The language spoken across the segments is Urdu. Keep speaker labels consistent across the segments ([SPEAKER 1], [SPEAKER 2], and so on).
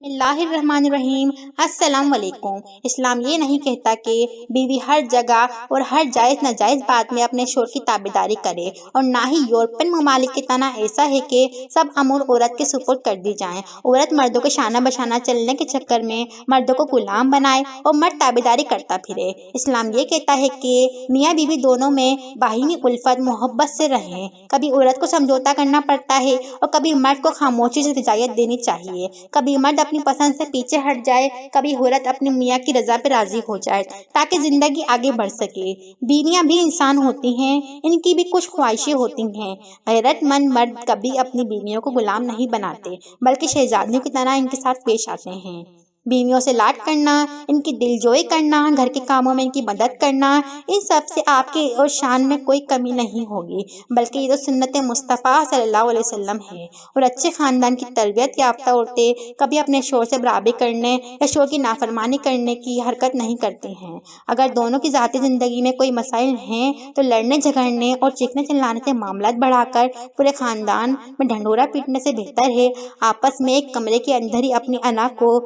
[SPEAKER 1] اللہ الرحمن الرحیم۔ السلام علیکم۔ اسلام یہ نہیں کہتا کہ بیوی ہر جگہ اور ہر جائز ناجائز بات میں اپنے شوہر کی تابعداری کرے، اور نہ ہی یورپین ممالک کی طرح ایسا ہے کہ سب امور عورت کے سپرد کر دی جائیں۔ عورت مردوں کے شانہ بشانہ چلنے کے چکر میں مردوں کو غلام بنائے اور مرد تابعداری کرتا پھرے۔ اسلام یہ کہتا ہے کہ میاں بیوی دونوں میں باہمی الفت محبت سے رہیں۔ کبھی عورت کو سمجھوتا کرنا پڑتا ہے اور کبھی مرد کو خاموشی سے رضایت دینی چاہیے۔ کبھی مرد اپنی پسند سے پیچھے ہٹ جائے، کبھی عورت اپنی میاں کی رضا پہ راضی ہو جائے تاکہ زندگی آگے بڑھ سکے۔ بیویاں بھی انسان ہوتی ہیں، ان کی بھی کچھ خواہشیں ہوتی ہیں۔ غیرت مند مرد کبھی اپنی بیویوں کو غلام نہیں بناتے بلکہ شہزادیوں کی طرح ان کے ساتھ پیش آتے ہیں۔ بیویوں سے لاڈ کرنا، ان کی دل جوئی کرنا، گھر کے کاموں میں ان کی مدد کرنا، ان سب سے آپ کے اور شان میں کوئی کمی نہیں ہوگی، بلکہ یہ تو سنت مصطفیٰ صلی اللہ علیہ وسلم ہے۔ اور اچھے خاندان کی تربیت یافتہ عورتیں کبھی اپنے شوہر سے برابری کرنے یا شوہر کی نافرمانی کرنے کی حرکت نہیں کرتی ہیں۔ اگر دونوں کی ذاتی زندگی میں کوئی مسائل ہیں تو لڑنے جھگڑنے اور چیخنے چلانے سے معاملات بڑھا کر پورے خاندان میں ڈھنڈورا پیٹنے سے بہتر ہے آپس میں ایک کمرے کے اندر ہی اپنی انا کو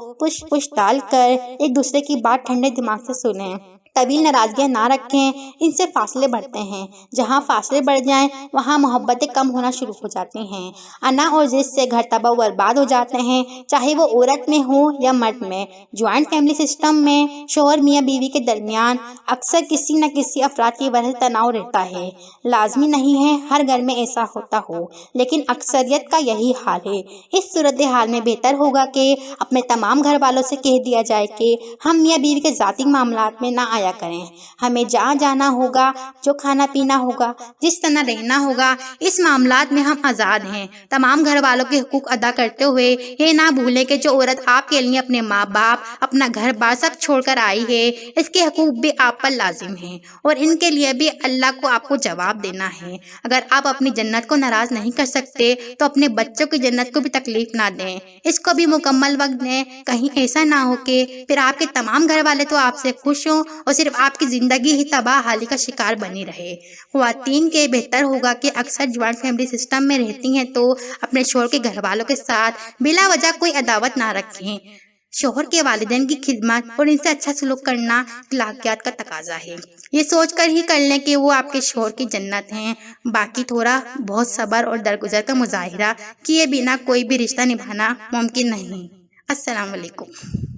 [SPEAKER 1] پش ڈال کر ایک دوسرے کی بات ٹھنڈے دماغ سے سنیں۔ طویل ناراضگیاں نہ رکھیں، ان سے فاصلے بڑھتے ہیں۔ جہاں فاصلے بڑھ جائیں وہاں محبتیں کم ہونا شروع ہو جاتی ہیں۔ انا اور ضد سے گھر تباہ و برباد ہو جاتے ہیں، چاہے وہ عورت میں ہو یا مرد میں۔ جوائنٹ فیملی سسٹم میں شوہر میاں بیوی کے درمیان اکثر کسی نہ کسی افراد کی وجہ سے تناؤ رہتا ہے۔ لازمی نہیں ہے ہر گھر میں ایسا ہوتا ہو، لیکن اکثریت کا یہی حال ہے۔ اس صورتحال میں بہتر ہوگا کہ اپنے تمام گھر والوں سے کہہ دیا جائے کہ ہم میاں بیوی کے ذاتی معاملات میں نہ آیا کریں۔ ہمیں جہاں جانا ہوگا، جو کھانا پینا ہوگا، جس طرح رہنا ہوگا، اس معاملات میں ہم آزاد ہیں۔ تمام گھر والوں کے حقوق ادا کرتے ہوئے یہ نہ بھولیں کہ جو عورت آپ کے لیے اپنے ماں باپ، اپنا گھر بار سب چھوڑ کر آئی ہے، اس کے حقوق بھی آپ پر لازم ہیں، اور ان کے لیے بھی اللہ کو آپ کو جواب دینا ہے۔ اگر آپ اپنی جنت کو ناراض نہیں کر سکتے تو اپنے بچوں کی جنت کو بھی تکلیف نہ دیں، اس کو بھی مکمل وقت دیں۔ کہیں ایسا نہ ہو کہ پھر آپ کے تمام گھر والے تو آپ سے خوش ہوں اور صرف آپ کی زندگی ہی تباہ حالی کا شکار بنی رہے۔ خواتین کے بہتر ہوگا کہ اکثر جوائنٹ فیملی سسٹم میں رہتی ہیں تو اپنے شوہر کے گھر والوں کے ساتھ بلا وجہ کوئی عداوت نہ رکھیں۔ شوہر کے والدین کی خدمت اور ان سے اچھا سلوک کرنا اخلاقیات کا تقاضا ہے۔ یہ سوچ کر ہی کر لیں کہ وہ آپ کے شوہر کی جنت ہیں۔ باقی تھوڑا بہت صبر اور درگزر کا مظاہرہ کیے بنا کوئی بھی رشتہ نبھانا ممکن نہیں۔ السلام علیکم۔